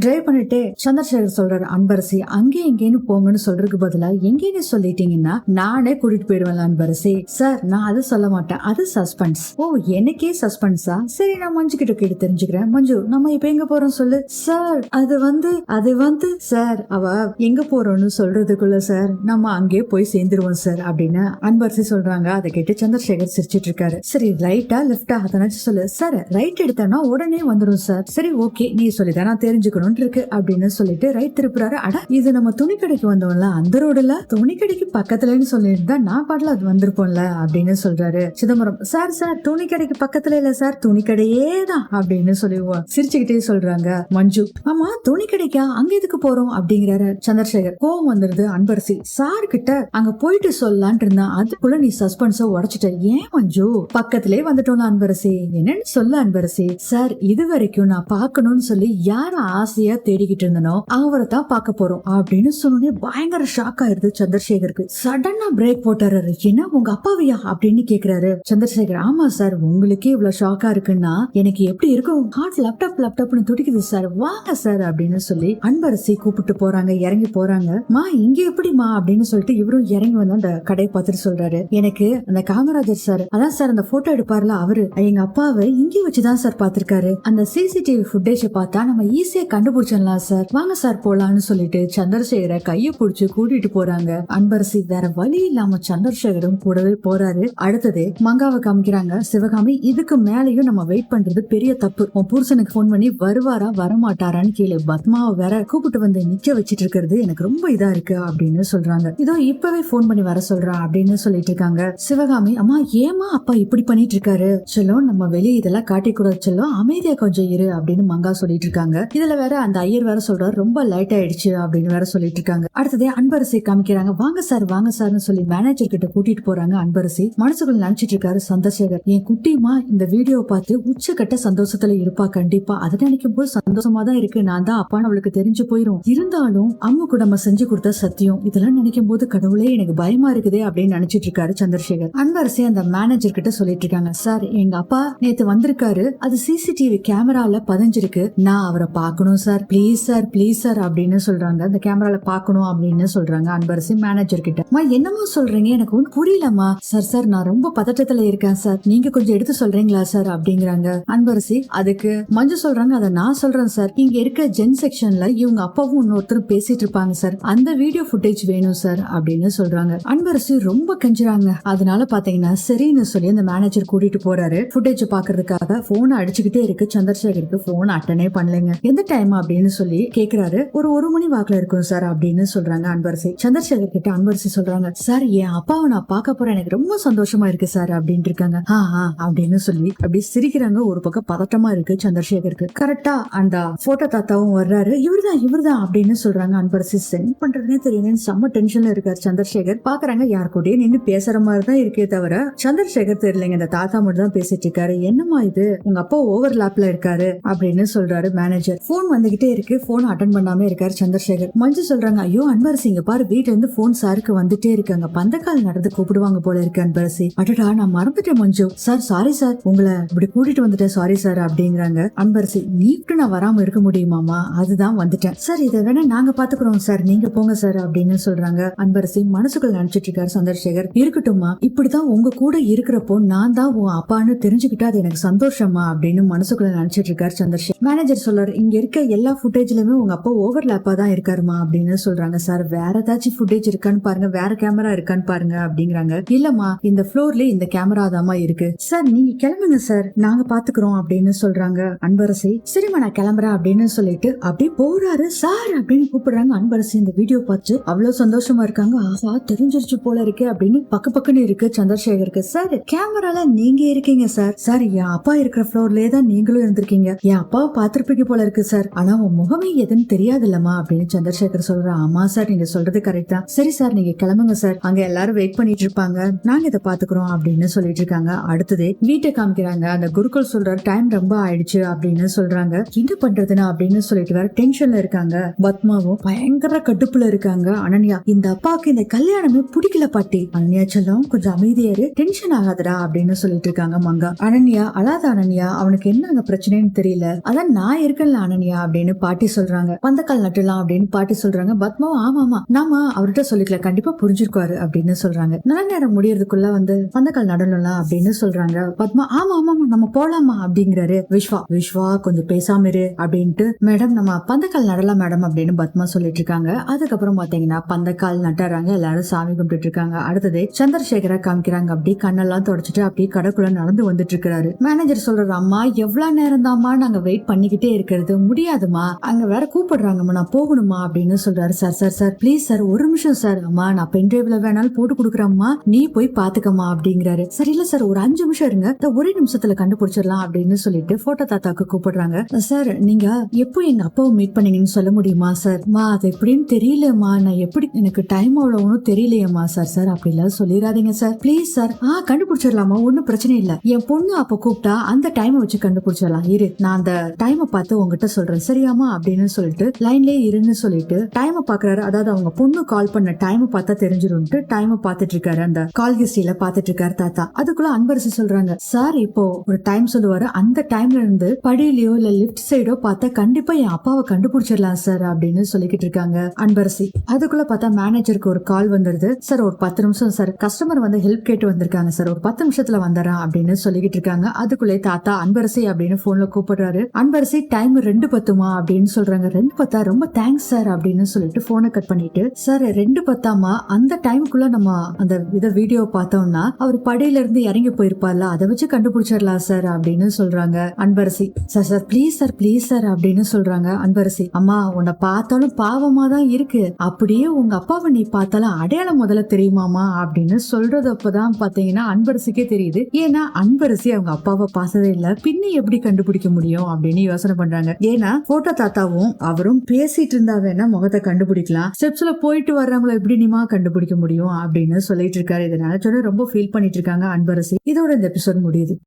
Drive பண்ணிட்டு சந்திரசேகர் சொல்றாரு, அன்பரசி அங்கே எங்கேன்னு போங்கன்னு சொல்றதுக்கு பதிலா எங்கேன்னு சொல்லிட்டீங்கன்னா நானே கூட்டிட்டு போயிடுவேன் அன்பரசி. சார் நான் அது சொல்ல மாட்டேன், அது சஸ்பென்ஸ். ஓ எனக்கே சஸ்பென்ஸா? சரி நான் மஞ்சு கிட்ட கேட்டு தெரிஞ்சுக்கிறேன். மஞ்சு நம்ம இப்ப எங்க போறோம் சொல்லு. சார் அது வந்து சார் அவ எங்க போறோம்னு சொல்றதுக்குள்ள சார் நம்ம அங்கே போய் சேர்ந்துருவோம் சார் அப்படின்னு அன்பரசி சொல்றாங்க. அதை கேட்டு சந்திரசேகர் சிரிச்சிட்டு இருக்காரு. சரி ரைட்டா லெப்டா அதனாச்சு சொல்லு. சார் ரைட் எடுத்தா உடனே வந்துடும் சார். சரி ஓகே நீ சொல்லிதான் நான் தெரிஞ்சுக்கணும் இருக்கு அப்படின்னு சொல்லிட்டு ரைட் திருப்புறாரு. அட இது நம்ம துணி கடைக்கு வந்தோம்ல அந்த ரோடுல, துணி கடைக்கு பக்கத்துலன்னு சொல்லிட்டு நான் பாட்டுல அது வந்திருப்போம்ல அப்படின்னு சொல்றாரு சிதம்பரம். சார் துணி கடைக்கு பக்கத்துல இல்ல சார், துணி கடையே தான் அப்படின்னு சொல்லுவோம். சிரிச்சுக்கிட்டே சொல்றாங்க மஞ்சு. ஆமா துணி கடைக்கா, அங்க எதுக்கு போறோம் அப்படிங்கிறாரு சந்திரசேகர். கோவம் வந்துருது அன்பரசி. சார் கிட்ட அங்க போயிட்டு சொல்லலான் இருந்தா அதுக்குள்ள நீ சஸ்பென்ஸ உடைச்சிட்ட. ஏன் மஞ்சு பக்கத்திலே வந்துட்டோம்ல அன்பரசி, என்னன்னு சொல்ல அன்பரசி. சார் இது வரைக்கும் நான் பாக்கணும்னு சொல்லி யார ஆசையா தேடிக்கிட்டு இருந்தனோ அவரை தான் பார்க்க போறோம் அப்படின்னு சொன்னே பயங்கர ஷாக் ஆயிருது சந்திரசேகருக்கு. சடனா பிரேக் போட்டாரு. என்ன உங்க அப்பாவையா அப்படின்னு கேக்குறாரு சந்திரசேகர். ஆமா சார் உங்களுக்கே இவ்வளவு ஷாக்கா இருக்குன்னா எனக்கு எப்படி இருக்கும், ஹார்ட் லேப்டாப்னு துடிக்குது சார், வாங்க சார் அப்படின்னு சொல்லி அன்பரசி கூப்பிட்டு போறாங்க. இறங்கி போறாங்க. மா இங்க எப்படிமா அப்படின்னு சொல்லிட்டு இவரும் இறங்கி வந்து அந்த கடையை பார்த்துட்டு சொல்றாரு, எனக்கு அந்த காமராஜர் சார் அதான் சார் அந்த போட்டோ எடுப்பார்ல அவரு எங்க அப்பாவை இங்கே வச்சுதான் சார் பாத்திருக்காரு. அந்த சிசிடிவி ஃபுட்டேஜ் பார்த்தா நம்ம ஈஸியா கண்டுபிடிச்சிடலாம் சார், வாங்க சார் போலான்னு சொல்லிட்டு சந்திரசேகரை கைய புடிச்சு கூட்டிட்டு போறாங்க அன்பரசி. வேற வழி இல்லாம சந்திரசேகரும் கூடவே போறாரு. அடுத்தது மங்காவை காமிக்கிறாங்க. சிவகாமி இதுக்கு மேலயும் நம்ம வெயிட் பண்றது பெரிய தப்பு, உன் புருஷனுக்கு போன் பண்ணி வருவாரா வரமாட்டாரான்னு கேளு, பத்மாவை வேற கூப்பிட்டு வந்து நிக்க வச்சிட்டு இருக்கிறது எனக்கு ரொம்ப இதா இருக்கு அப்படின்னு சொல்றாங்க. இதோ இப்பவே போன் பண்ணி வர சொல்றா அப்படின்னு சொல்லிட்டு இருக்காங்க. சிவகாமி அம்மா ஏமா அப்பா இப்படி பண்ணிட்டு இருக்காரு செல்லம், நம்ம வெளியே இதெல்லாம் காட்டிக்கூடாது செல்லம், அமைதியா கொஞ்சம் இரு அப்படின்னு மங்கா சொல்லிட்டு இருக்காங்க. இதுல வேற அந்த ஐயர் வேற சொல்றாரு ரொம்ப லைட் ஆயிடுச்சு அப்படின்னு வேற சொல்லிட்டு இருக்காங்க. அடுத்ததே அன்பரசி காமிக்கிறாங்க. வாங்க சார்னு சொல்லி மேனேஜர் கிட்ட கூட்டிட்டு போறாங்க அன்பரசி. மனசுக்குள்ள நினைச்சிட்டு இருக்காரு சந்திரசேகர், என் குட்டிமா இந்த வீடியோ பார்த்து உச்சக்கட்ட சந்தோஷத்துல இருப்பா கண்டிப்பா, அதை நினைக்கும் போது சந்தோஷமா தான் இருக்கு, நான் தான் அப்பான்னு அவளுக்கு தெரிஞ்சு போயிரும், இருந்தாலும் அம்மா கூட நம்ம செஞ்சு கொடுத்த சத்தியம் இதெல்லாம் நினைக்கும் போது கடவுளே எனக்கு பயமா இருக்குதே அப்படின்னு நினைச்சிட்டு இருக்காரு சந்திரசேகர். அன்பரசி அந்த மேனேஜர் கிட்ட சொல்லிட்டு இருக்காங்க. சார் எங்க அப்பா நேத்து வந்திருக்காரு, அது சிசிடிவி கேமரால பதிஞ்சிருக்கு, நான் அவரை பாக்கணும் சார், ப்ளீஸ் சார் அப்படின்னு சொல்றாங்க. அந்த கேமரால பாக்கணும் அப்படின்னு சொல்றாங்க அன்பரசி மேனேஜர் கிட்ட. என்னமோ சொல்றீங்க எனக்கு ஒன்னும் புரியலமா. சார் நான் ரொம்ப பதட்டத்துல இருக்கேன் சார், நீங்க கொஞ்சம் எடுத்து சொல்றீங்களா சார் அப்படிங்கிறாங்க அன்பரசி. அதுக்கு மஞ்சு சொல்றாங்க, அதை நான் சொல்றேன் சார், இங்க இருக்க ஜென் செக்ஷன்ல இவங்க அப்பாவும் இன்னொருத்தரும் பேசிட்டு இருப்பாங்க சார், அந்த வீடியோ ஃபுட்டேஜ் வேணும் சார் அப்படின்னு சொல்றாங்க. அன்பரசி ரொம்ப கெஞ்சுறாங்க. அதனால பாத்தீங்கன்னா சரின்னு சொல்லி அந்த மேனேஜர் கூட்டிட்டு போறாரு. ஃபுட்டேஜ் பாக்குறதுக்காக போன் அடிச்சுக்கிட்டே இருக்கு. சந்திரசேகருக்கு போன் அட்டனே பண்ணலைங்க. எந்த டைம் அப்படின்னு சொல்லி கேக்குறாரு. ஒரு மணி வாக்குல இருக்கும் சார் அப்படின்னு சொல்றாங்க அன்பரசி. சந்திரசேகர் கிட்ட அன்பரசி சொல்றாங்க, சார் என் அப்பாவை நான் பார்க்க போறேன், எனக்கு ரொம்ப சந்தோஷமா இருக்கு சார் அப்படின்னு இருக்காங்க. அப்படின்னு சொல்லி அப்படி சிரிக்கிறாங்க. ஒரு பக்கம் பதட்டமா இருக்கு சந்திரசேகருக்கு. கரெக்டா அந்த போட்டோ தாத்தாவும் வர்றாரு. இவர்தான் அப்படின்னு சொல்றாங்க அன்பரசி. சென்ட் பண்றதுனே தெரியல, செம்ம டென்ஷன்ல இருக்காரு சந்திரசேகர். பாக்குறாங்க யார் கூடயே நின்று பேசுற மாதிரி தான் இருக்கே தவிர சந்திரசேகர் தெரியலங்க, இந்த தாத்தா மட்டும் தான் பேசிட்டு இருக்காரு. என்னமா இது உங்க அப்பா ஓவர்லாப்ல இருக்காரு அப்படின்னு சொல்றாரு மேனேஜர். போன் வந்துகிட்டே இருக்கு, போன் அட்டன் பண்ணாம இருக்காரு சந்திரசேகர். மஞ்சு சொல்றாங்க, ஐயோ அன்பரசி இங்க பாரு வீட்டுல இருந்து போன் சாருக்கு வந்துட்டே இருக்காங்க, பந்தக்கால் நடந்து கூப்பிடுவாங்க போல இருக்கு அன்பரசி. அடடா நான் மறந்துட்டேன் மஞ்சு, சார் சாரி சார் உங்களை இப்படி கூட்டிட்டு வந்துட்டேன் சாரி சார் அப்படிங்கிறாங்க அன்பரசி. நீட்டு நான் வராம இருக்க முடியுமாமா, அதுதான் வந்துட்டேன் சார், இதை வேணா நாங்க பாத்துக்கிறோம் சார், நீங்க போங்க சார் அப்படின்னு சொல்றாங்க அன்பரசி. மனசுக்குள்ள நினைச்சிட்டு இருக்காரு சந்திரசேகர். இருக்கட்டும்மா, இப்படிதான் உங்க கூட இருக்கிறப்போ நான் தான் உன் அப்பான்னு தெரிஞ்சுக்கிட்டா அது எனக்கு சந்தோஷமா அப்படின்னு மனசுக்குள்ள நினைச்சிட்டு இருக்காரு சந்திரசேகர். மேனேஜர் சொல்றாரு, இங்க இருக்க எல்லா ஃபுட்டேஜ்லயுமே உங்க அப்பா ஓவர்லாப்பா தான் இருக்காருமா அப்படின்னு சொல்றாங்க. சார் வேற ஏதாச்சும் ஃபுட்டேஜ் இருக்கான்னு பாருங்க, வேற கேமரா இருக்கான்னு பாருங்க அப்படிங்கிறாங்க. இல்லம்மா இந்த ஃப்ளோர்ல இந்த கேமரா தாமா இருக்கு சார், நீங்க கிளம்புங்க சார் நாங்க பாத்துக்கிறோம் அப்படின்னு சொல்றாங்க அன்பரசி. சரிம்மா நான் கிளம்புறேன் அப்படின்னு சொல்லிட்டு அப்படி போறாரு. சார் அப்படின்னு கூப்பிடுறாங்க அன்பரசி. இந்த வீடியோ பார்த்து அவ்வளவு சந்தோஷமா இருக்காங்க. ஆஹா தெரிஞ்சிருச்சு போல இருக்கு அப்படின்னு பக்கன்னு இருக்கு சந்திரசேகருக்கு. சார் கேமரால நீங்க இருக்கீங்க சார், சார் என் அப்பா இருக்கிற ஃப்ளோர்லயே தான் நீங்களும் இருந்திருக்கீங்க, என் அப்பாவை பாத்திருப்பீங்க போல இருக்கு சார், ஆனா உன் முகமே எதுன்னு தெரியாது இல்லம்மா அப்படின்னு சந்திரசேகர் சொல்றான். ஆமா சார் நீங்க சொல்றது கரெக்ட் தான், சரி சார் நீங்க கிளம்புங்க சார், அங்க எல்லாரும் வெயிட் பண்ணிட்டு இருப்பாங்க, நாங்க இதை பாத்துக்கிறோம் அப்படின்னு சொல்லிட்டு இருக்காங்க. அடுத்தது வீட்டை காமிக்கிறாங்க. அந்த குருக்கள் சொல்றாரு டைம் ரொம்ப ஆயிடுச்சு அப்படின்னு சொல்றாங்க. என்ன பண்றதுன்னா அப்படின்னு சொல்லிட்டு வேற டென்ஷன்ல இருக்காங்க. பத்மாவும் பயங்கர கடுப்புல இருக்காங்க. அனன்யா இந்த அப்பாவுக்கு இந்த கல்யாணமே பிடிக்கல பாட்டி, அனன்யா செல்லம் கொஞ்சம் அமைதியாரு, டென்ஷன் ஆகாதடா அப்படின்னு சொல்லிட்டு இருக்காங்க மங்கா. அனன்யா அழாத அனன்யா, அவனுக்கு என்ன அங்க பிரச்சனைன்னு தெரியல, அதான் நான் இருக்கேன்ல அனன்யா அப்படின்னு பாட்டி சொல்றாங்க. பந்தக்கால் நட்டுலாம் அப்படின்னு பாட்டி சொல்றாங்க. பத்மாவும் ஆமா நாம அவர்கிட்ட சொல்லிக்கல, கண்டிப்பா புரிஞ்சிருக்காரு அப்படின்னு சொல்றாங்க. நல்ல நேரம் முடியறதுக்குள்ள பந்தக்கால் நடலாம் அப்படின்னு சொல்றாங்க. பத்மா ஆமா நம்ம போலாமா அப்படிங்கிறாரு. விஸ்வா கொஞ்சம் பேசாம இரு அப்படின்ட்டு, மேடம் நம்ம பந்தக்கால் நடலாம் மேடம் அப்படின்னு பத்மா சொல்லிட்டு இருக்காங்க. அதுக்கப்புறம் பாத்தீங்கன்னா பந்தக்கால் நட்டுறாங்க. எல்லாரும் சாமி கும்பிட்டு இருக்காங்க. அடுத்தது சந்திரசேகரா காமிக்கிறாங்க. அப்படி கண்ணெல்லாம் தொடச்சிட்டு அப்படியே கடைக்குள்ள நடந்து வந்துட்டு இருக்காரு. மேனேஜர் சொல்றாரு, அம்மா எவ்வளவு நேரம் தான்மா நாங்க வெயிட் பண்ணிக்கிட்டே இருக்கிறது, முடியாதுமா, அங்க வேற கூப்பிடுறாங்கம்மா, நான் போகணுமா அப்படின்னு சொல்றாரு. சார் ப்ளீஸ் சார், ஒரு நிமிஷம் சார், அம்மா நான் பென்டிரைவ்ல வேணாலும் போட்டு கொடுக்குறேம்மா, நீ போய் பாத்துக்கம்மா அப்படிங்கிறாரு. சரி இல்ல சார், ஒரு 5 நிமிஷம் இருங்க, ஒரே நிமிஷத்துல கண்டுபிடிச்சிடலாம் அப்படின்னு சொல்லிட்டு போட்டோ தாத்தாக்கு கூப்பிடுறாங்க. சார் நீங்க எப்போ எங்க அப்பாவை மீட் பண்ணீங்கன்னு சொல்ல முடியுமா சார்? மா அது எப்படின்னு தெரியலம்மா, நான் எப்படி, எனக்கு டைம் அவ்வளவு தெரியலையம்மா. சார் அப்படிலாம் சொல்லிடாதீங்க சார், ப்ளீஸ் சார். கண்டுபிடிச்சிடலாமா, ஒன்னும் பிரச்சனை இல்ல, என் பொண்ணு அப்ப கூப்பிட்டா அந்த டைமை வச்சு கண்டுபிடிச்சிடலாம், இரு நான் அந்த டைமை பார்த்து உங்ககிட்ட சொல்றேன் சரியாமா அப்படின்னு சொல்லிட்டு லைன்லயே இருன்னு சொல்லிட்டு டைமை பாக்குறாரு. அதாவது அவங்க பொண்ணு கால் பண்ண டைமை பார்த்தா தெரிஞ்சிரும்ட்டு டைமை பார்த்துட்டு இருக்காரு. அந்த கால் ஹிஸ்டரியில பார்த்துட்டு இருக்காரு தாத்தா. அதுக்குள்ள அன்பரசி சொல்றாங்க, சார் இப்போ ஒரு டைம் சொல்லுவாரு, அந்த டைம்ல இருந்து படியிலயோ இல்ல லிப்ட் சைடோ பார்த்தா கண்டிப்பா என் அப்பாவை கண்டுபிடிச்சிடலாம் சார் அப்படின்னு சொல்லிக்கிட்டு இருக்காங்க அன்பரசி. அதுக்குள்ள பார்த்தா மேனேஜருக்கு ஒரு கால் வந்துருது. சார் ஒரு 10 நிமிஷம் சார், கஸ்டமர் ஹெல்ப் கேட்டு வந்திருக்காங்க சார், ஒரு 10 நிமிஷத்துல வந்துடுறேன் அப்படின்னு சொல்லிக்கிட்டு இருக்காங்க. அதுக்குள்ளே தாத்தா அன்பரசி அப்படின்னு போன்ல கூப்பிடுறாரு. அன்பரசி டைம் 2:10 அப்படின்னு சொல்றாங்க. 2:10 ரொம்ப தேங்க்ஸ் சார் அப்படின்னு சொல்லிட்டு போனை கட் பண்ணிட்டு, சார் 2:10 அந்த டைமுக்குள்ள நம்ம அந்த வீடியோ பார்த்தோம்னா அவர் படியில இருந்து இறங்கி போயிருப்பார்ல, அதை வச்சு கண்டுபிடிச்சிடலாம் சார் அப்படின்னு சொல்றாங்க அன்பரசி. சார் ப்ளீஸ் சார் அப்படின்னு சொல்றாங்க அன்பரசி. அம்மா உன்னை பார்த்தாலும் பாவமா தான் இருக்கு, அப்படியே உங்க அப்பாவை நீ பார்த்தாலும் அடையாளம் முதல்ல தெரியுமாமா அப்படின்னு சொல்றது. அப்பதான் பாத்தீங்கன்னா அன்பரசிக்கே தெரியுது. ஏன்னா அன்பரசி அவங்க அப்பாவை பார்த்ததே இல்ல, பின்ன எப்படி கண்டுபிடிக்க முடியும் அப்படின்னு யோசனை பண்றாங்க. ஏன்னா போட்டோ தாத்தாவும் அவரும் பேசிட்டு இருந்தா வேணா முகத்தை கண்டுபிடிக்கலாம், ஸ்டெப்ஸ்ல போயிட்டு வர்றவங்களை எப்படி நீமா கண்டுபிடிக்க முடியும் அப்படின்னு சொல்லிட்டு இருக்காரு. இதனால ரொம்ப ஃபீல் பண்ணிட்டு இருக்காங்க அன்பரசி. இதோட இந்த எபிசோட் முடியுது.